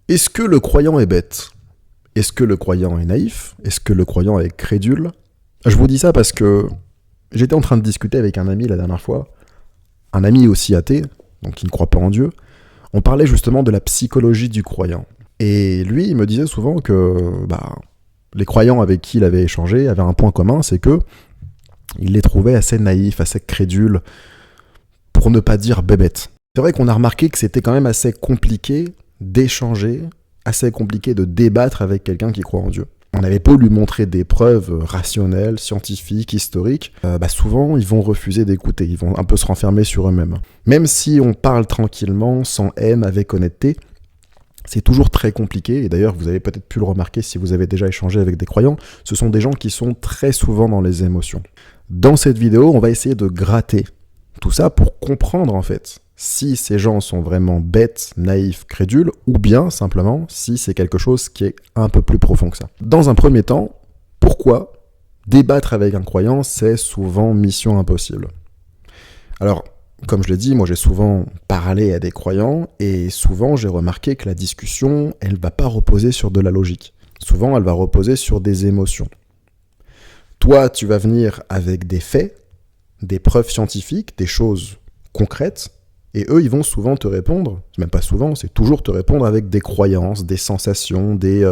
Est-ce que le croyant est bête? Est-ce que le croyant est naïf? Est-ce que le croyant est crédule? Je vous dis ça parce que j'étais en train de discuter avec un ami la dernière fois, un ami aussi athée, donc qui ne croit pas en Dieu. On parlait justement de la psychologie du croyant. Et lui, il me disait souvent que les croyants avec qui il avait échangé avaient un point commun, c'est que il les trouvait assez naïfs, assez crédules, pour ne pas dire bébêtes. C'est vrai qu'on a remarqué que c'était quand même assez compliqué d'échanger, assez compliqué de débattre avec quelqu'un qui croit en Dieu. On avait beau lui montrer des preuves rationnelles, scientifiques, historiques, souvent ils vont refuser d'écouter, ils vont un peu se renfermer sur eux-mêmes. Même si on parle tranquillement, sans haine, avec honnêteté, c'est toujours très compliqué, et d'ailleurs vous avez peut-être pu le remarquer si vous avez déjà échangé avec des croyants, ce sont des gens qui sont très souvent dans les émotions. Dans cette vidéo, on va essayer de gratter tout ça pour comprendre en fait si ces gens sont vraiment bêtes, naïfs, crédules, ou bien simplement si c'est quelque chose qui est un peu plus profond que ça. Dans un premier temps, pourquoi débattre avec un croyant, c'est souvent mission impossible? Alors, comme je l'ai dit, moi j'ai souvent parlé à des croyants, et souvent j'ai remarqué que la discussion, elle ne va pas reposer sur de la logique. Souvent, elle va reposer sur des émotions. Toi, tu vas venir avec des faits, des preuves scientifiques, des choses concrètes, et eux, ils vont souvent te répondre, même pas souvent, c'est toujours te répondre avec des croyances, des sensations, des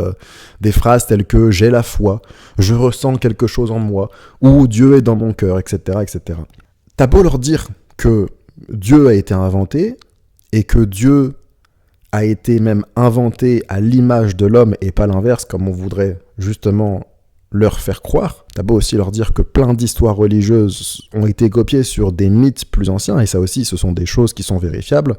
phrases telles que « j'ai la foi »,« je ressens quelque chose en moi » ou « Dieu est dans mon cœur », etc., etc. T'as beau leur dire que Dieu a été inventé et que Dieu a été même inventé à l'image de l'homme et pas l'inverse, comme on voudrait justement leur faire croire. T'as beau aussi leur dire que plein d'histoires religieuses ont été copiées sur des mythes plus anciens, et ça aussi, ce sont des choses qui sont vérifiables.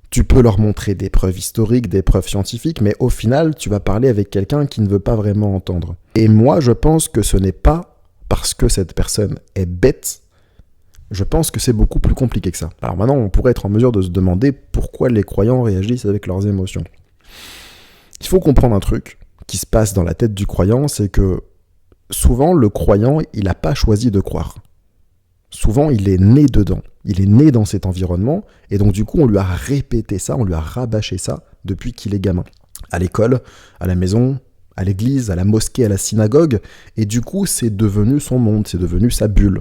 Tu peux leur montrer des preuves historiques, des preuves scientifiques, mais au final, tu vas parler avec quelqu'un qui ne veut pas vraiment entendre. Et moi, je pense que ce n'est pas parce que cette personne est bête, je pense que c'est beaucoup plus compliqué que ça. Alors maintenant, on pourrait être en mesure de se demander pourquoi les croyants réagissent avec leurs émotions. Il faut comprendre un truc qui se passe dans la tête du croyant, c'est que souvent, le croyant, il n'a pas choisi de croire. Souvent, il est né dedans. Il est né dans cet environnement, et donc du coup, on lui a répété ça, on lui a rabâché ça depuis qu'il est gamin. À l'école, à la maison, à l'église, à la mosquée, à la synagogue, et du coup, c'est devenu son monde, c'est devenu sa bulle.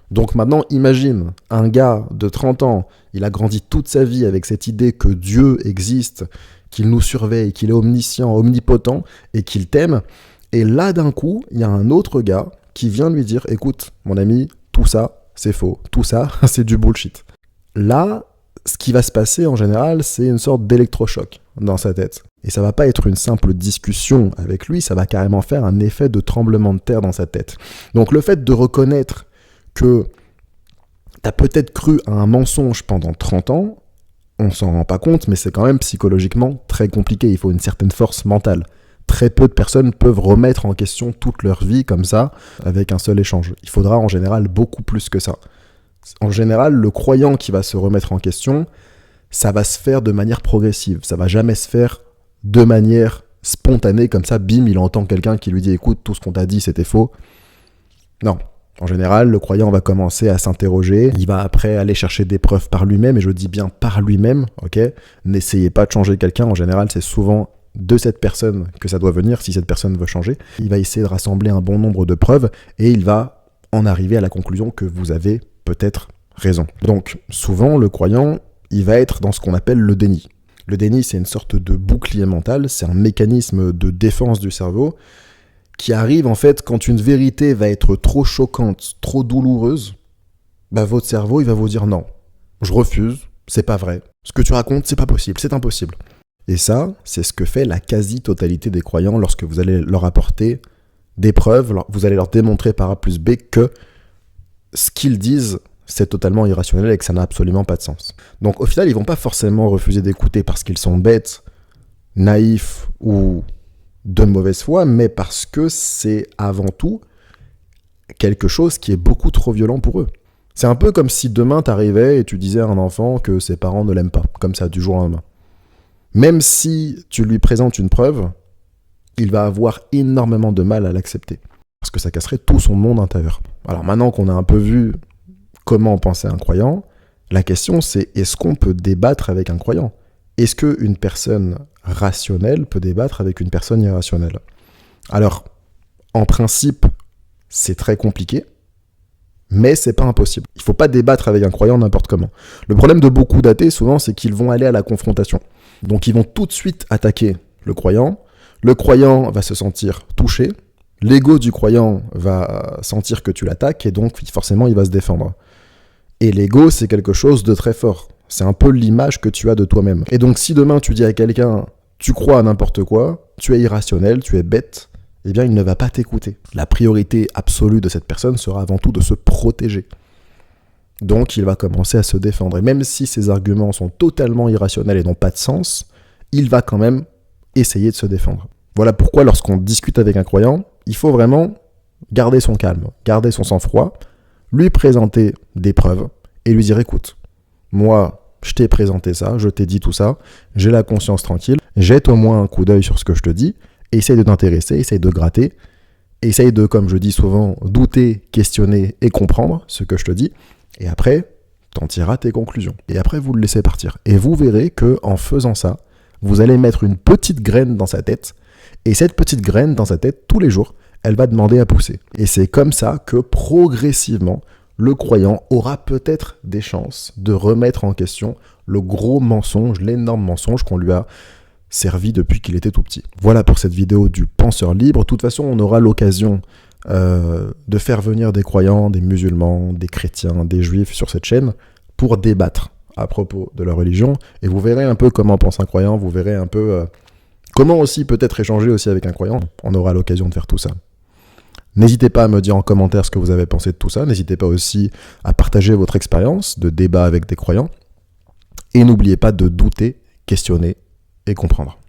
Donc maintenant, imagine, un gars de 30 ans, il a grandi toute sa vie avec cette idée que Dieu existe, qu'il nous surveille, qu'il est omniscient, omnipotent, et qu'il t'aime. Et là, d'un coup, il y a un autre gars qui vient lui dire « Écoute, mon ami, tout ça, c'est faux. Tout ça, c'est du bullshit. » Là, ce qui va se passer en général, c'est une sorte d'électrochoc dans sa tête. Et ça va pas être une simple discussion avec lui, ça va carrément faire un effet de tremblement de terre dans sa tête. Donc le fait de reconnaître que t'as peut-être cru à un mensonge pendant 30 ans, on s'en rend pas compte, mais c'est quand même psychologiquement très compliqué. Il faut une certaine force mentale. Très peu de personnes peuvent remettre en question toute leur vie comme ça, avec un seul échange. Il faudra en général beaucoup plus que ça. En général, le croyant qui va se remettre en question, ça va se faire de manière progressive. Ça va jamais se faire de manière spontanée, comme ça, bim, il entend quelqu'un qui lui dit « Écoute, tout ce qu'on t'a dit, c'était faux. » Non. En général, le croyant va commencer à s'interroger, il va après aller chercher des preuves par lui-même, et je dis bien par lui-même, ok ? N'essayez pas de changer quelqu'un, en général, c'est souvent de cette personne que ça doit venir, si cette personne veut changer. Il va essayer de rassembler un bon nombre de preuves, et il va en arriver à la conclusion que vous avez peut-être raison. Donc, souvent, le croyant, il va être dans ce qu'on appelle le déni. Le déni, c'est une sorte de bouclier mental, c'est un mécanisme de défense du cerveau, qui arrive en fait quand une vérité va être trop choquante, trop douloureuse, votre cerveau il va vous dire non, je refuse, c'est pas vrai, ce que tu racontes c'est pas possible, c'est impossible. Et ça, c'est ce que fait la quasi-totalité des croyants lorsque vous allez leur apporter des preuves, vous allez leur démontrer par A plus B que ce qu'ils disent c'est totalement irrationnel et que ça n'a absolument pas de sens. Donc au final, ils vont pas forcément refuser d'écouter parce qu'ils sont bêtes, naïfs ou de mauvaise foi, mais parce que c'est avant tout quelque chose qui est beaucoup trop violent pour eux. C'est un peu comme si demain t'arrivais et tu disais à un enfant que ses parents ne l'aiment pas, comme ça, du jour au lendemain. Même si tu lui présentes une preuve, il va avoir énormément de mal à l'accepter, parce que ça casserait tout son monde intérieur. Alors maintenant qu'on a un peu vu comment penser un croyant, la question c'est est-ce qu'on peut débattre avec un croyant ? Est-ce qu'une personne rationnel peut débattre avec une personne irrationnelle? Alors, en principe, c'est très compliqué, mais c'est pas impossible. Il faut pas débattre avec un croyant n'importe comment. Le problème de beaucoup d'athées, souvent, c'est qu'ils vont aller à la confrontation. Donc, ils vont tout de suite attaquer le croyant. Le croyant va se sentir touché. L'ego du croyant va sentir que tu l'attaques, et donc, forcément, il va se défendre. Et l'ego, c'est quelque chose de très fort. C'est un peu l'image que tu as de toi-même. Et donc, si demain, tu dis à quelqu'un, tu crois à n'importe quoi, tu es irrationnel, tu es bête, eh bien, il ne va pas t'écouter. La priorité absolue de cette personne sera avant tout de se protéger. Donc, il va commencer à se défendre. Et même si ses arguments sont totalement irrationnels et n'ont pas de sens, il va quand même essayer de se défendre. Voilà pourquoi, lorsqu'on discute avec un croyant, il faut vraiment garder son calme, garder son sang-froid, lui présenter des preuves et lui dire, écoute, moi, je t'ai présenté ça, je t'ai dit tout ça, j'ai la conscience tranquille, jette au moins un coup d'œil sur ce que je te dis, essaye de t'intéresser, essaye de gratter, essaye de, comme je dis souvent, douter, questionner et comprendre ce que je te dis, et après, t'en tireras tes conclusions. Et après, vous le laissez partir. Et vous verrez que en faisant ça, vous allez mettre une petite graine dans sa tête, et cette petite graine dans sa tête, tous les jours, elle va demander à pousser. Et c'est comme ça que progressivement, le croyant aura peut-être des chances de remettre en question le gros mensonge, l'énorme mensonge qu'on lui a servi depuis qu'il était tout petit. Voilà pour cette vidéo du penseur libre. De toute façon, on aura l'occasion de faire venir des croyants, des musulmans, des chrétiens, des juifs sur cette chaîne pour débattre à propos de leur religion. Et vous verrez un peu comment pense un croyant, vous verrez un peu comment aussi peut-être échanger aussi avec un croyant. On aura l'occasion de faire tout ça. N'hésitez pas à me dire en commentaire ce que vous avez pensé de tout ça. N'hésitez pas aussi à partager votre expérience de débat avec des croyants. Et n'oubliez pas de douter, questionner et comprendre.